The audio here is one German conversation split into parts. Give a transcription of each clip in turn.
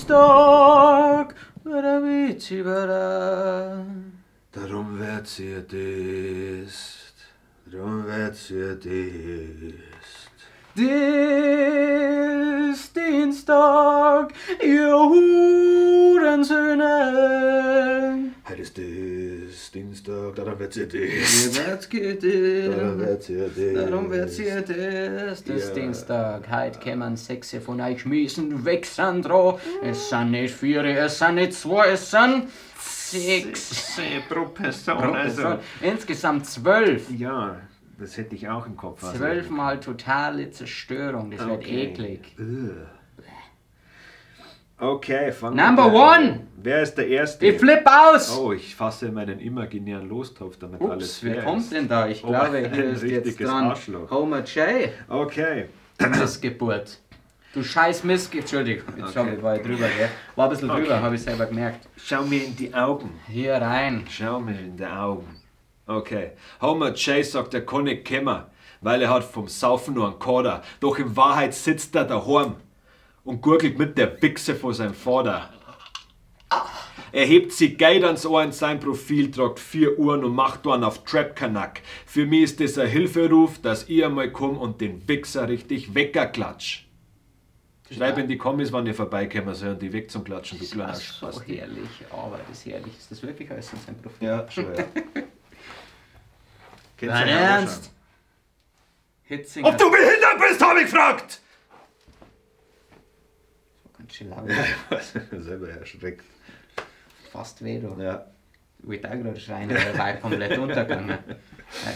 Dienstag, Darum wird's ihr dist, darum wird's ihr dist. Dis Dienstag, ihr Hurensöhne. Heute ist Dienstag, darum wird's ihr dist. Ihr werdet gedisst, Darum wird's ihr dist. darum wird's ihr disst. Dis Ja. Dienstag, heut kämen 6 von euch müssen weg, Sandro. Es sind nicht 4, es sind nicht 2, es sind 6. Pro Person, also. Insgesamt 12. Ja, das hätte ich auch im Kopf. 12 mal totale Zerstörung, das wird Okay. eklig. Okay, fangen Number wir an. one! Wer ist der Erste? Ich flipp aus! Oh, ich fasse meinen imaginären Lostopf, damit alles Ups, fair wer kommt ist. denn da? Ich Oh, glaube, ein hier ist jetzt richtiges dran Arschloch. Homer J. Okay. Missgeburt. Du scheiß Missgeburt. Entschuldigung, jetzt Okay. war ich drüber, gell? War ein bisschen drüber, Okay. habe ich selber gemerkt. Schau mir in die Augen. Hier rein. Schau mir in die Augen. Okay. Homer J sagt, er kann nicht kommen, weil er hat vom Saufen nur einen Kader. Doch in Wahrheit sitzt er daheim und gurgelt mit der Wichse von seinem Vater. Er hebt sich geil ans Ohr in sein Profil, tragt 4 Uhren und macht dann auf Trap-Kanak. Für mich ist das ein Hilferuf, dass ich einmal komm und den Wichser richtig wegklatsch. Schreib in die Kommis, wann ihr vorbeikommen sollt und die weg zum Klatschen, du kleiner Das ist so Spasti. herrlich, aber das ist herrlich. Ist das wirklich alles in seinem Profil? Ja, schon, ja. Kennst Dein du ja auch Ernst? Hitzinger. schon. Ob du behindert bist, hab ich gefragt! Ganz schön laut. Selber erschreckt. Fast weh, du. Ja. Ich wollte auch gerade schreien, aber er war komplett untergegangen.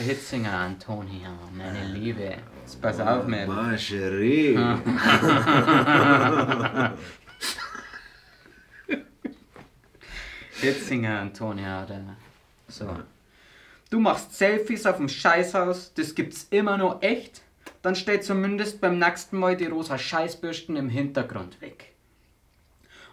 Hitzinger Antonia, meine Liebe. Jetzt pass auf, Mädel. Margerie. Hitzinger Antonia, oder? So. Du machst Selfies auf dem Scheißhaus, das gibt's immer noch echt? Dann steht zumindest beim nächsten Mal die rosa Scheißbürsten im Hintergrund weg.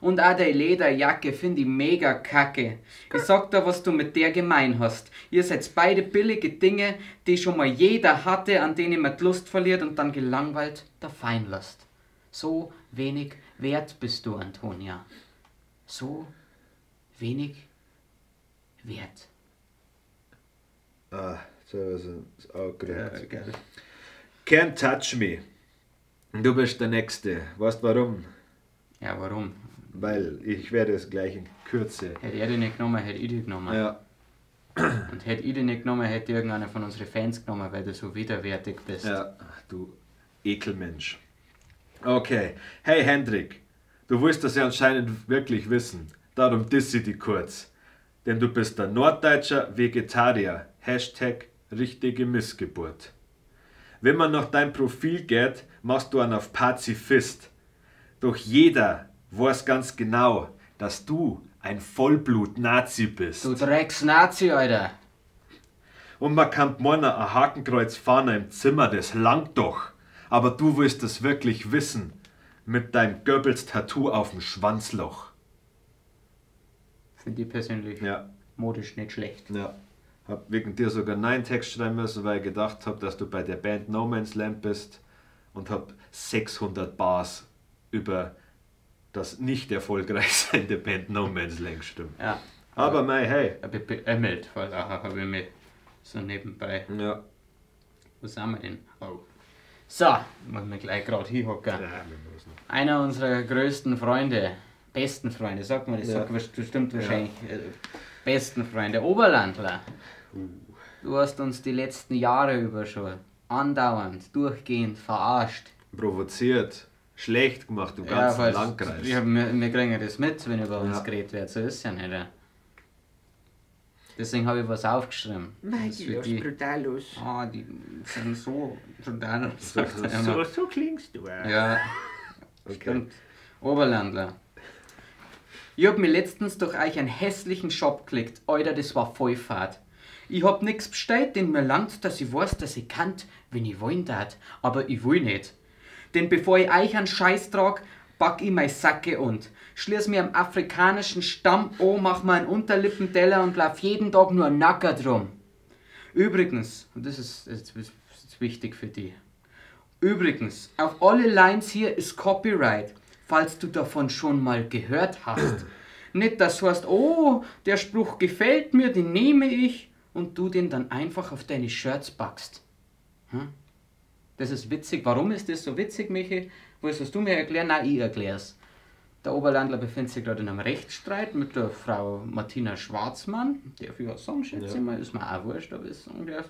Und auch die Lederjacke finde ich mega kacke. Ich sag da, was du mit der gemein hast. Ihr seid beide billige Dinge, die schon mal jeder hatte, an denen man die Lust verliert und dann gelangweilt davon lässt. So wenig wert bist du, Antonia. So wenig wert. Ah, so ist auch gerät. Can't touch me. Du bist der Nächste. Weißt warum? Ja, warum? Weil ich werde es gleich in Kürze. Hätte er die nicht genommen, hätte ich die genommen. Ja. Und hätte ich die nicht genommen, hätte irgendeiner von unseren Fans genommen, weil du so widerwärtig bist. Ja, du Ekelmensch. Okay. Hey Hendrik, du willst das ja anscheinend wirklich wissen. Darum disse ich dich kurz. Denn du bist ein norddeutscher Vegetarier. Hashtag richtige Missgeburt. Wenn man nach deinem Profil geht, machst du einen auf Pazifist. Doch jeder weiß ganz genau, dass du ein Vollblut-Nazi bist. Du Drecks-Nazi, Alter! Und man kann meinen, ein Hakenkreuz vorne im Zimmer, das langt doch. Aber du willst es wirklich wissen. Mit deinem Goebbels-Tattoo auf dem Schwanzloch. Finde ich persönlich Ja, modisch nicht schlecht. ja. Hab wegen dir sogar einen Text schreiben müssen, weil ich gedacht habe, dass du bei der Band No Man's Land bist. Und hab 600 Bars über das nicht erfolgreich sein der Band No Man's Land gestimmt. Ja. Aber mei, hey. Hab ich beämmelt, weil da habe ich mich so nebenbei. Ja. Wo sind wir denn? Oh. So, muss mir gleich gerade hinhocken. Ja, wir müssen. Einer unserer größten Freunde, besten Freunde, sag mal, das Ja. sagt bestimmt wahrscheinlich. Besten Freunde, Oberlandler. Du hast uns die letzten Jahre über schon andauernd, durchgehend verarscht. Provoziert, schlecht gemacht, du ganzen weil Landkreis. wir kriegen das mit, wenn über uns Ja. geredet wird, so ist ja nicht. Deswegen habe ich was aufgeschrieben. Nein, Das die für lässt die- brutal los. Ah, die sind so total. sagt er So, immer. so klingst du. Ja, Okay. stimmt. Oberlandler. Ich hab mir letztens durch euch einen hässlichen Shop geklickt. Alter, das war voll fad. Ich hab nix bestellt, denn mir langt, dass ich weiß, dass ich kann, wenn ich wollen tat. Aber ich will nicht. Denn bevor ich euch einen Scheiß trag, pack ich meine Sacke und schließ mir am afrikanischen Stamm an, mach mir einen Unterlippenteller und lauf jeden Tag nur Nacker drum. Übrigens, und das ist wichtig für die. Übrigens, auf alle Lines hier ist Copyright. falls du davon schon mal gehört hast. Nicht, dass du hast, oh, der Spruch gefällt mir, den nehme ich und du den dann einfach auf deine Shirts packst. Hm? Das ist witzig. Warum ist das so witzig, Michi? Willst du mir erklären? Nein, ich erklär's. Der Oberlandler befindet sich gerade in einem Rechtsstreit mit der Frau Martina Schwarzmann. Darf ich auch sagen, schätze ich mal, ist mir auch wurscht, ob ich es sagen darf.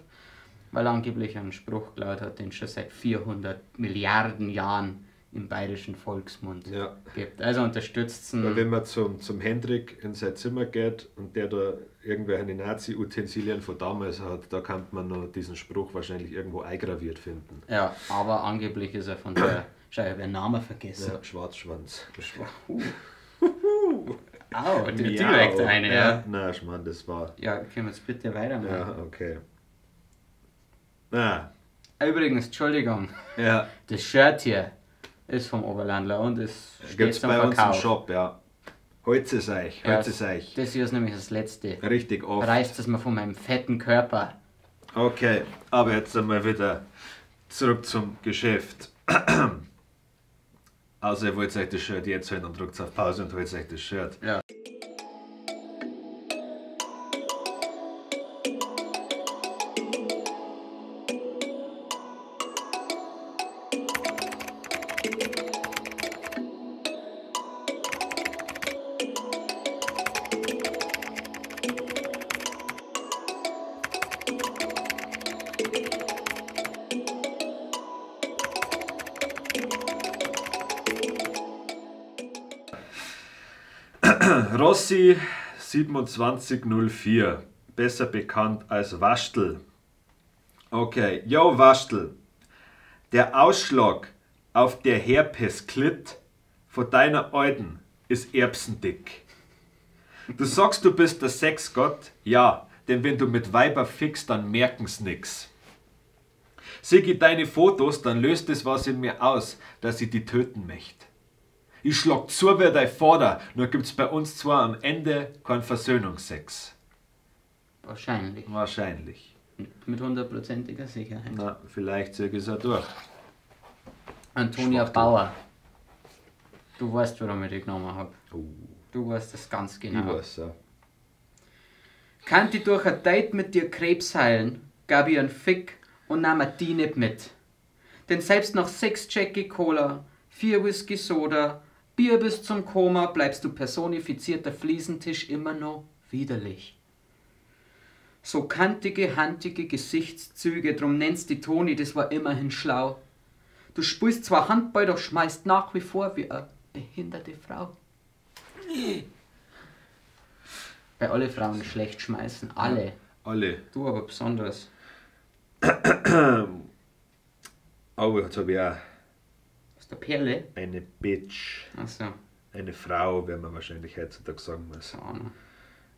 Weil er angeblich einen Spruch geklaut hat, den es schon seit 400 Milliarden Jahren im bayerischen Volksmund gibt. Also unterstützt Weil wenn man zum Hendrik in sein Zimmer geht und der da irgendwelche Nazi-Utensilien von damals hat, da kann man noch diesen Spruch wahrscheinlich irgendwo eingraviert finden. Ja, aber angeblich ist er von der... Schau, ich habe den Namen vergessen. Ja, Schwarzschwanz. Au, direkt eine, ja. Nein, Schmarrn, das war... Ja, können wir jetzt bitte weitermachen. Ja, okay. Ah. Übrigens, Entschuldigung. Ja. Das Shirt hier ist vom Oberlandler und es steht zum bei Verkauf. uns im Shop, ja. Holt's es euch, holt's es euch. Das hier ist nämlich das letzte. Richtig oft. Reißt es mal von meinem fetten Körper. Okay, aber jetzt einmal wieder zurück zum Geschäft. Also ihr wollt euch das Shirt jetzt holen, dann drückt auf Pause und holt euch das Shirt. Ja. Rossi 2704, besser bekannt als Waschtel. Okay, yo Waschtel, der Ausschlag auf der Herpes-Klit von deiner Alten ist erbsendick. Du sagst, du bist der Sexgott? Ja, denn wenn du mit Weiber fickst, dann merken's nix. Sieh ich deine Fotos, dann löst es was in mir aus, dass ich die töten möchte. Ich schlag zu wie dein Vater, nur gibt's bei uns zwar am Ende keinen Versöhnungsex. Wahrscheinlich. Wahrscheinlich. Mit 100%iger Sicherheit. Na, vielleicht ziehe ich es auch durch. Antonia Schwachtel. Bauer. Du weißt, warum ich die genommen habe. Oh, Du weißt das ganz ich genau. weiß ja. Kann die durch ein Date mit dir Krebs heilen, gab ich einen Fick und nahm die nicht mit. Denn selbst nach 6 Jackie Cola, 4 Whisky Soda, Bier bis zum Koma bleibst du personifizierter Fliesentisch immer noch widerlich. So kantige, handige Gesichtszüge, drum nennst die Toni, das war immerhin schlau. Du spielst zwar Handball, doch schmeißt nach wie vor wie eine behinderte Frau. Bei alle Frauen schlecht schmeißen, alle. Alle. Du aber besonders. Aber jetzt habe ich auch Aus der Perle? eine Bitch. Achso, Eine Frau, werden wir wahrscheinlich heutzutage sagen müssen. keine Ahnung.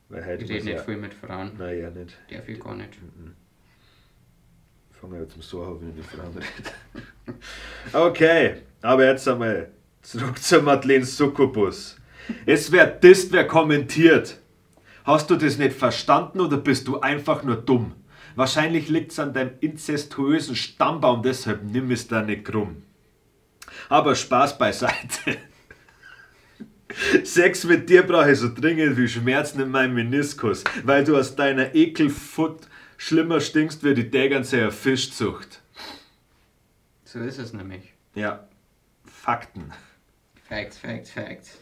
Weil heute Ich rede muss nicht ja- viel mit Frauen. Nein, ja nicht. Darf ich gar nicht. Ich fange ja zum Sorgen, wenn ich mit Frauen rede. Okay, aber jetzt einmal zurück zur Madeleine Succubus. Es wird disst, wer kommentiert. Hast du das nicht verstanden oder bist du einfach nur dumm? Wahrscheinlich liegt's an deinem inzestuösen Stammbaum, deshalb nimm es da nicht krumm. Aber Spaß beiseite. Sex mit dir brauche ich so dringend wie Schmerzen in meinem Meniskus, weil du aus deiner Ekelfoot schlimmer stinkst wie die Degernseer Fischzucht. So ist es nämlich. Ja, Fakten. Facts, Facts, Facts.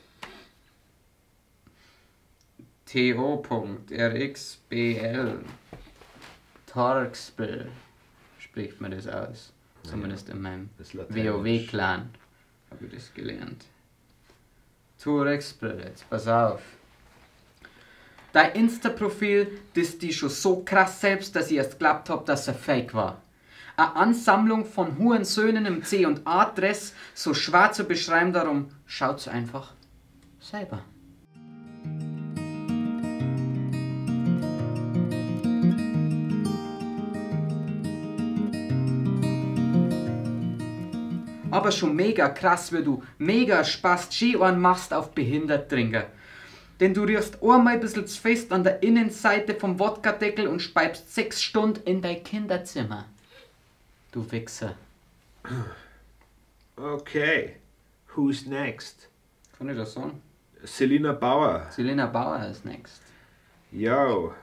TO.RXBL Torxbel spricht man das aus. Zumindest in meinem Das ist Lateinisch. WoW-Clan habe ich das gelernt. Torxbel, jetzt pass auf. Dein Insta-Profil ist die schon so krass selbst, dass ich erst geglaubt habe, dass er fake war. Eine Ansammlung von Hurensöhnen im C&A-Dress, so schwer zu beschreiben, darum schaut's einfach selber. Aber schon mega krass, wie du mega Spaß Ski-Ohren machst auf Behinderttrinker. Denn du rührst einmal ein bisschen zu fest an der Innenseite vom Wodka-Deckel und speibst 6 Stunden in dein Kinderzimmer. Du Wichser. Okay. Who's next? Kann ich das sagen? Selina Bauer. Selina Bauer ist next. Jo.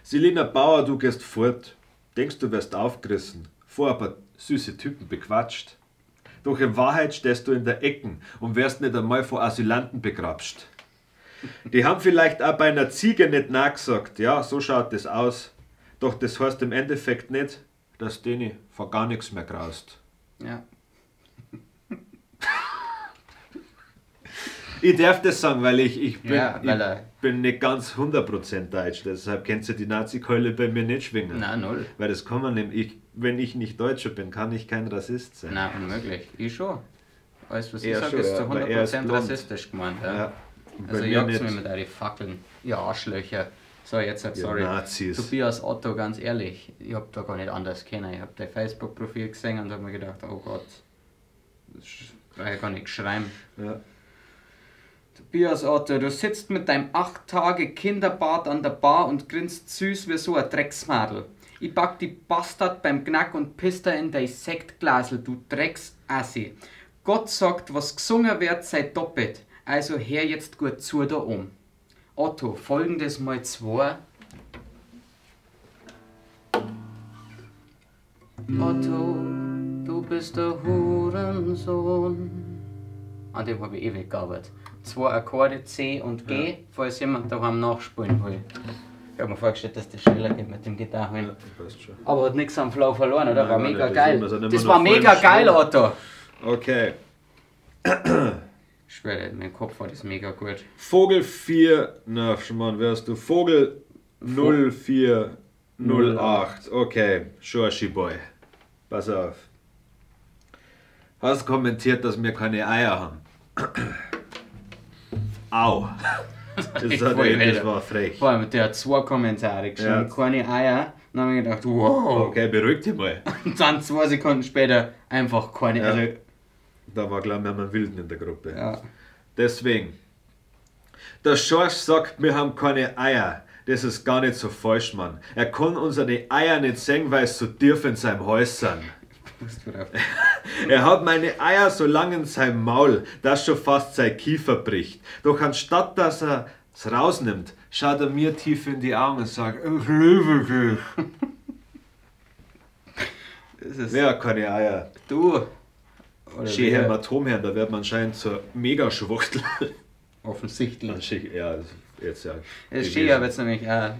Selina Bauer, du gehst fort. Denkst, du wirst aufgerissen. Vor ein paar süße Typen bequatscht. Doch in Wahrheit stehst du in der Ecken und wirst nicht einmal vor Asylanten begrapscht. Die haben vielleicht auch bei einer Ziege nicht nachgesagt. Ja, so schaut das aus. Doch das heißt im Endeffekt nicht, dass denen vor gar nichts mehr graust. Ja. Ich darf das sagen, weil ich bin, Ja, weil ich bin nicht ganz 100% deutsch. Deshalb kennst du die Nazi-Keule bei mir nicht schwingen. Nein, null. Weil das kann man nämlich, wenn ich nicht Deutscher bin, kann ich kein Rassist sein. Nein, unmöglich. Ich schon. Alles, was ich Er sage, schon, ist ja, zu aber er ist 100% blond. rassistisch gemeint. Ja. Ja, bei Also mir jagt's nicht. mir mit euren Fackeln. Ihr Arschlöcher. So, jetzt halt, Ihr sorry. Nazis. Tobias Otto, ganz ehrlich, ich hab da gar nicht anders kennen. Ich hab dein Facebook-Profil gesehen und hab mir gedacht, oh Gott, das brauche ich gar nicht schreiben. Ja. Tobias Otto, du sitzt mit deinem 8 Tage Kinderbart an der Bar und grinst süß wie so ein Drecksmadel. Ich pack die Bastard beim Knack und piss da in dein Sektglasel, du Drecksassi. Gott sagt, was gesungen wird, sei doppelt. Also hör jetzt gut zu da oben. Otto, folgendes mal 2. Otto, du bist der Hurensohn. An dem habe ich ewig gearbeitet. 2 Akkorde C und G, Ja. falls jemand daheim nachspielen will. Ich habe mir vorgestellt, dass das schneller geht mit dem Gitarren. Ja, passt schon. Aber hat nichts am Flow verloren, oder? Nein, War gar mega nicht. geil. Wir sind immer Das noch war voll mega im geil, Schwung. Otto. Okay. Ich schwöre, mein Kopf war das mega gut. Vogel 4, na, Schmarrn, wer hast du? Vogel 0408. Okay, Schorschi Boy. Pass auf. Hast kommentiert, dass wir keine Eier haben. Au. Das war frech. Vor allem, der hat 2 Kommentare geschrieben, Ja. keine Eier. Dann habe ich gedacht, wow. Okay, beruhig dich mal. Und dann 2 Sekunden später einfach keine. Ja. Also, Da war, glaube ich, einen Wilden in der Gruppe. ja. Deswegen. Der Schorsch sagt, wir haben keine Eier. Das ist gar nicht so falsch, Mann. Er kann unsere Eier nicht sehen, weil es so tief in seinem Hals sind. Musst du drauf. Er hat meine Eier so lang in seinem Maul, dass schon fast sein Kiefer bricht. Doch anstatt dass er es rausnimmt, schaut er mir tief in die Augen und sagt, ich liebe dich. Das ist Wer hat keine Eier? du. Oder Schön wer? Hämatomherren, da wird man anscheinend zur Mega-Schwuchtel. Offensichtlich. Ja, jetzt ja. Es ist schön, aber jetzt nämlich auch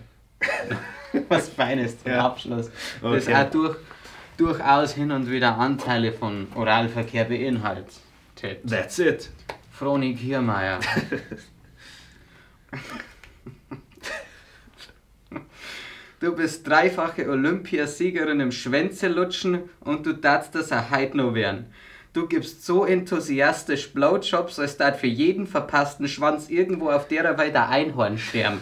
was Feines zum Ja. Abschluss. Das Okay. auch durchaus hin und wieder Anteile von Oralverkehr beinhaltet. That's it. Froni Kiermeier. Du bist dreifache Olympiasiegerin im Schwänzelutschen und du darfst das auch heute noch werden. Du gibst so enthusiastisch Blowjobs, als darf für jeden verpassten Schwanz irgendwo auf der Welt ein Einhorn sterben.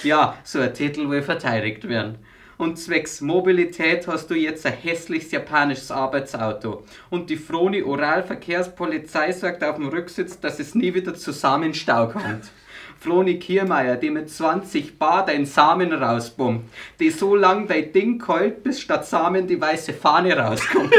Ja, so ein Titel will verteidigt werden. Und zwecks Mobilität hast du jetzt ein hässliches japanisches Arbeitsauto. Und die Froni Oralverkehrspolizei sagt auf dem Rücksitz, dass es nie wieder zu Samenstau kommt. Froni Kiermeier, die mit 20 Bar dein Samen rausbummt, die so lang dein Ding kalt, bis statt Samen die weiße Fahne rauskommt.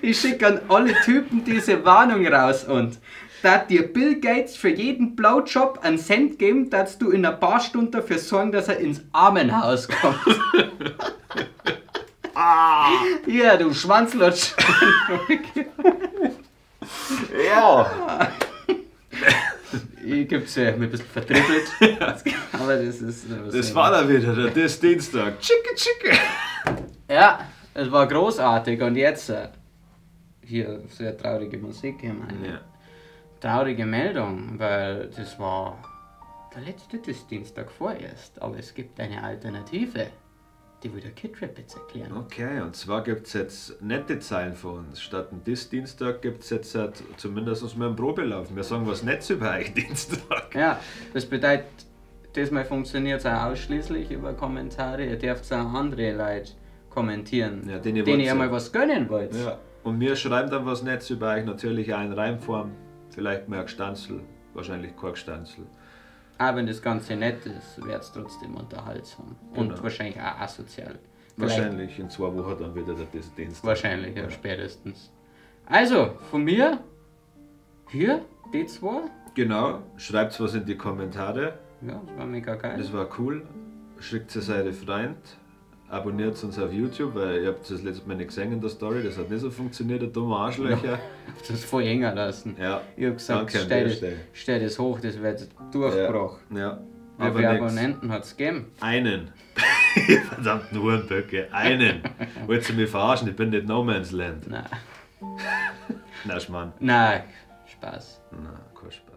Ich schicke an alle Typen diese Warnung raus und da dir Bill Gates für jeden Blowjob einen Cent geben, dass du in einer paar Stunden dafür sorgen, dass er ins Armenhaus kommt. Ja, du Schwanzlutsch. Ja. Ich gib's ja ein bisschen vertrippelt. Aber das ist. Das war da wieder, der Diss Dienstag. Chicke, chicke. Ja, es war großartig und jetzt hier sehr traurige Musik. Ich meine, Ja. traurige Meldung, weil das war der letzte Dienstag vorerst, aber es gibt eine Alternative, die will der Kid Rap jetzt erklären. Okay, und zwar gibt es jetzt nette Zeilen von uns. Statt ein Diss-Dienstag gibt es jetzt zumindest mal einen Probelauf. Wir sagen was Nettes über euch Dienstag. Ja, das bedeutet, diesmal funktioniert es auch ausschließlich über Kommentare. Ihr dürft auch andere Leute kommentieren, Ja, denen wollt ihr mal was gönnen wollt. Ja. Und wir schreiben dann was Nettes über euch, natürlich auch in Reimform. Vielleicht mal ein Gestanzel, wahrscheinlich kein Gestanzel. Auch wenn das Ganze nett ist, wird es trotzdem unterhaltsam. Und Genau. wahrscheinlich auch asozial. Vielleicht- Wahrscheinlich in 2 Wochen dann wieder der Dienstag. Wahrscheinlich, ja, spätestens. Also, von mir, hier, die zwei. Genau, schreibt was in die Kommentare. Ja, das war mega geil. Das war cool. Schickt es eure Freund. Abonniert uns auf YouTube, weil ihr habt das letzte Mal nicht gesehen in der Story. Das hat nicht so funktioniert, der dumme Arschlöcher. Das ist voll enger lassen. Ja. Ich hab gesagt, Danke an der stell das hoch, das wird Durchbruch. Ja. Wie Aber viele nix. Abonnenten hat es gegeben? Einen. Ihr verdammten Hurenböcke. Einen. Wollt ihr mich verarschen? Ich bin nicht No Man's Land. Nein. Na, Schmarrn. Nein, Spaß. Na, kein Spaß.